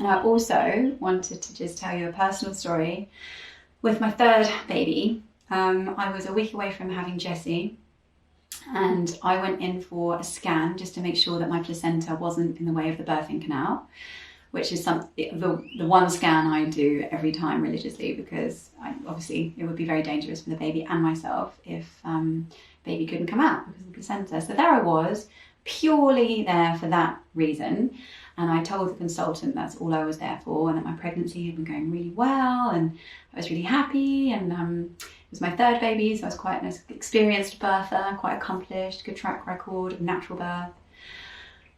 And I also wanted to just tell you a personal story. With my third baby, I was a week away from having Jessie, and I went in for a scan just to make sure that my placenta wasn't in the way of the birthing canal, which is the one scan I do every time religiously, because obviously it would be very dangerous for the baby and myself if baby couldn't come out because of the placenta. So there I was, purely there for that reason. And I told the consultant that's all I was there for, and that my pregnancy had been going really well, and I was really happy. And it was my third baby, so I was quite an experienced birther, quite accomplished, good track record of natural birth.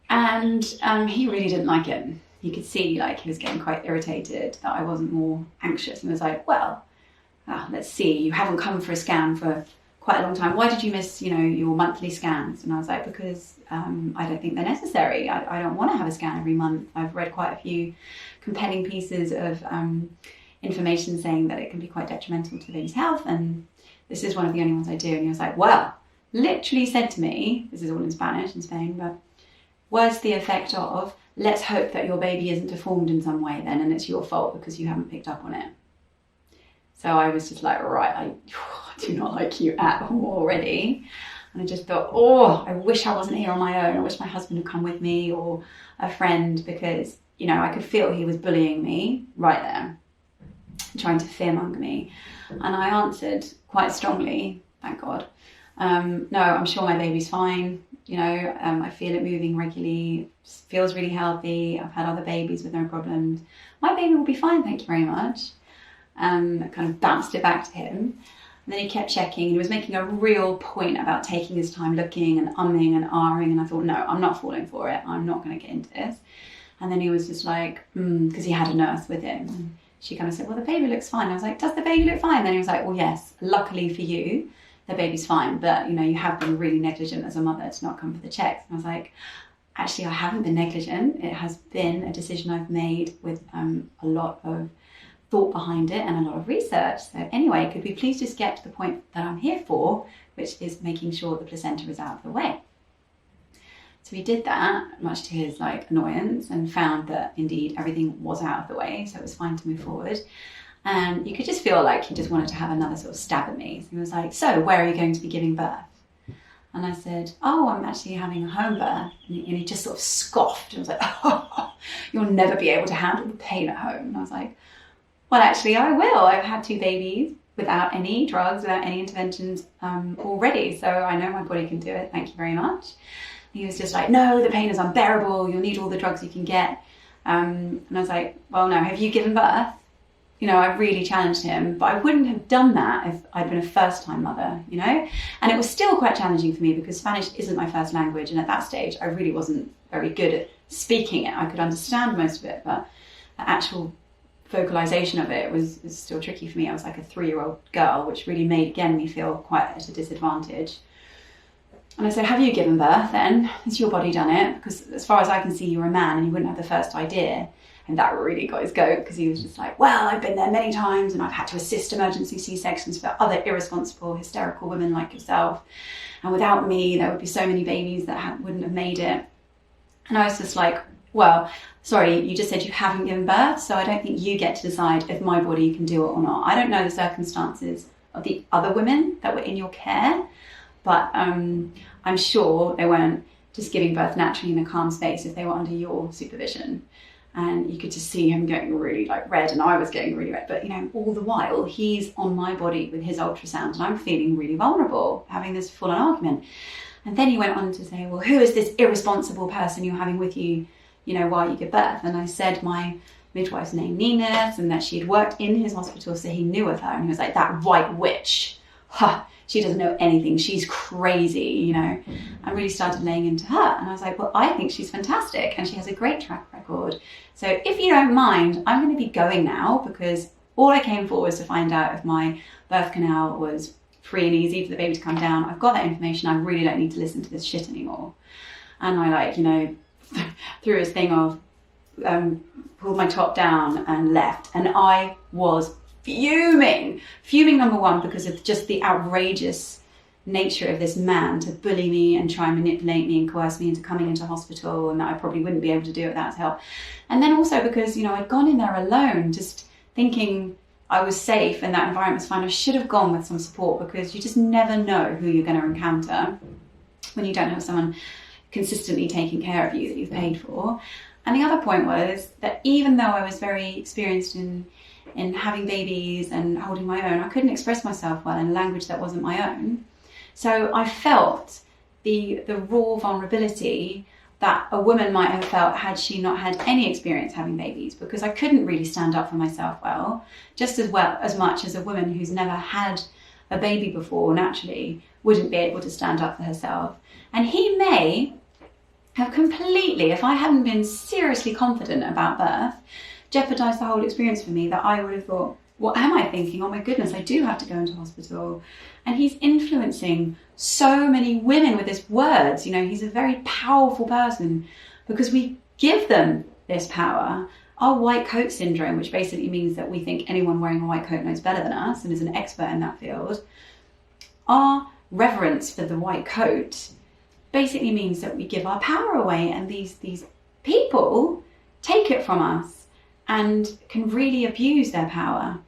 And he really didn't like it. You could see like he was getting quite irritated that I wasn't more anxious, and was like, well, let's see, you haven't come for a scan for quite a long time. Why did you miss, your monthly scans? And I was like, because I don't think they're necessary. I don't want to have a scan every month. I've read quite a few compelling pieces of information saying that it can be quite detrimental to the baby's health, and this is one of the only ones I do. And he was like, well, literally said to me, this is all in Spanish in Spain, but words to the effect of, let's hope that your baby isn't deformed in some way then, and it's your fault because you haven't picked up on it. So I was just like, right, I do not like you at all already. And I just thought, I wish I wasn't here on my own. I wish my husband had come with me, or a friend, because, I could feel he was bullying me right there, trying to fear-monger me. And I answered quite strongly, thank God. No, I'm sure my baby's fine. I feel it moving regularly, feels really healthy. I've had other babies with no problems. My baby will be fine, thank you very much. I kind of bounced it back to him. And then he kept checking. He was making a real point about taking his time looking and umming and ahhing. And I thought, no, I'm not falling for it. I'm not going to get into this. And then he was just like, because he had a nurse with him. And she kind of said, well, the baby looks fine. I was like, does the baby look fine? Then he was like, well, yes, luckily for you, the baby's fine. But, you have been really negligent as a mother to not come for the checks. And I was like, actually, I haven't been negligent. It has been a decision I've made with a lot of thought behind it and a lot of research. So anyway, could we please just get to the point that I'm here for, which is making sure the placenta is out of the way. So we did that, much to his annoyance, and found that indeed everything was out of the way, so it was fine to move forward. And you could just feel like he just wanted to have another sort of stab at me. So he was like, so where are you going to be giving birth? And I said, I'm actually having a home birth. And he just sort of scoffed and was like, you'll never be able to handle the pain at home. And I was like, well, actually, I will. I've had 2 babies without any drugs, without any interventions already. So I know my body can do it. Thank you very much. And he was just like, no, the pain is unbearable. You'll need all the drugs you can get. And I was like, well, no, have you given birth? I really challenged him, but I wouldn't have done that if I'd been a first-time mother, And it was still quite challenging for me because Spanish isn't my first language. And at that stage, I really wasn't very good at speaking it. I could understand most of it, but the actual vocalization of it was still tricky for me. I was like a 3-year-old girl, which really made me feel quite at a disadvantage. And I said, have you given birth then? Has your body done it? Because as far as I can see, you're a man and you wouldn't have the first idea. And that really got his goat, because he was just like, well, I've been there many times and I've had to assist emergency C-sections for other irresponsible, hysterical women like yourself. And without me, there would be so many babies that wouldn't have made it. And I was just like, well, sorry, you just said you haven't given birth, so I don't think you get to decide if my body can do it or not. I don't know the circumstances of the other women that were in your care, but I'm sure they weren't just giving birth naturally in a calm space if they were under your supervision. And you could just see him getting really red, and I was getting really red. But, all the while, he's on my body with his ultrasound, and I'm feeling really vulnerable, having this full-on argument. And then he went on to say, well, who is this irresponsible person you're having with you, while you give birth? And I said my midwife's name, Nina, and that she'd worked in his hospital, so he knew of her. And he was like, that white witch, she doesn't know anything, she's crazy, and really started laying into her. And I was like, well, I think she's fantastic and she has a great track record. So if you don't mind, I'm going to be going now, because all I came for was to find out if my birth canal was free and easy for the baby to come down. I've got that information. I really don't need to listen to this shit anymore. And I threw his thing off, pulled my top down and left. And I was fuming, number one, because of just the outrageous nature of this man to bully me and try and manipulate me and coerce me into coming into hospital, and that I probably wouldn't be able to do it without help. And then also because, you know, I'd gone in there alone, just thinking I was safe and that environment was fine. I should have gone with some support, because you just never know who you're going to encounter when you don't have someone consistently taking care of you that you've paid for. And the other point was that even though I was very experienced in having babies and holding my own, I couldn't express myself well in a language that wasn't my own. So I felt the raw vulnerability that a woman might have felt had she not had any experience having babies, because I couldn't really stand up for myself well as much as a woman who's never had a baby before naturally wouldn't be able to stand up for herself. And he may have completely, if I hadn't been seriously confident about birth, jeopardised the whole experience for me, that I would have thought, what am I thinking? Oh my goodness, I do have to go into hospital. And he's influencing so many women with his words. You know, he's a very powerful person because we give them this power. Our white coat syndrome, which basically means that we think anyone wearing a white coat knows better than us and is an expert in that field. Our reverence for the white coat basically means that we give our power away, and these people take it from us and can really abuse their power.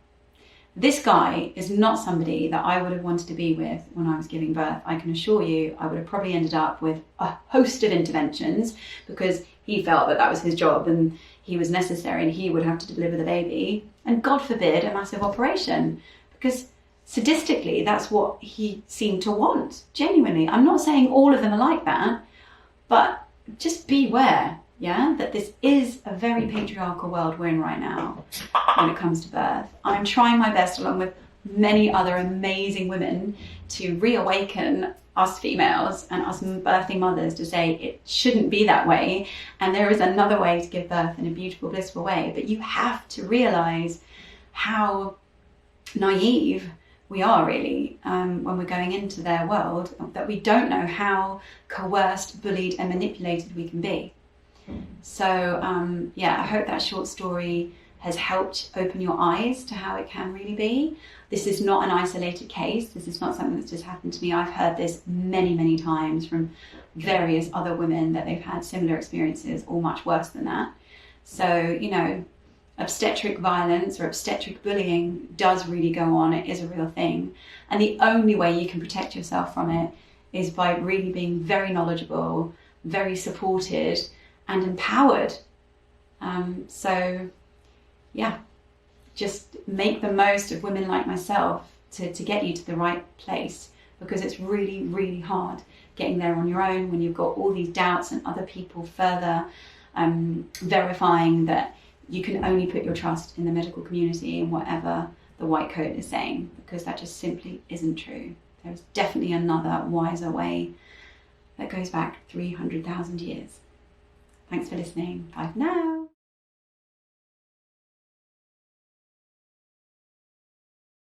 This guy is not somebody that I would have wanted to be with when I was giving birth. I can assure you I would have probably ended up with a host of interventions, because he felt that that was his job and he was necessary and he would have to deliver the baby. And God forbid, a massive operation, because sadistically that's what he seemed to want, genuinely. I'm not saying all of them are like that, but just beware, yeah, that this is a very patriarchal world we're in right now when it comes to birth. I'm trying my best, along with many other amazing women, to reawaken us females and us birthing mothers to say it shouldn't be that way, and there is another way to give birth in a beautiful, blissful way. But you have to realise how naive we are really when we're going into their world, that we don't know how coerced, bullied and manipulated we can be. So yeah, I hope that short story has helped open your eyes to how it can really be. This is not an isolated case. This is not something that's just happened to me. I've heard this many, many times from various other women, that they've had similar experiences or much worse than that. So, you know, obstetric violence or obstetric bullying does really go on. It is a real thing. And the only way you can protect yourself from it is by really being very knowledgeable, very supported and empowered. So yeah, just make the most of women like myself to get you to the right place, because it's really, really hard getting there on your own when you've got all these doubts and other people further verifying that you can only put your trust in the medical community and whatever the white coat is saying, because that just simply isn't true. There's definitely another wiser way that goes back 300,000 years. Thanks for listening. Bye for now.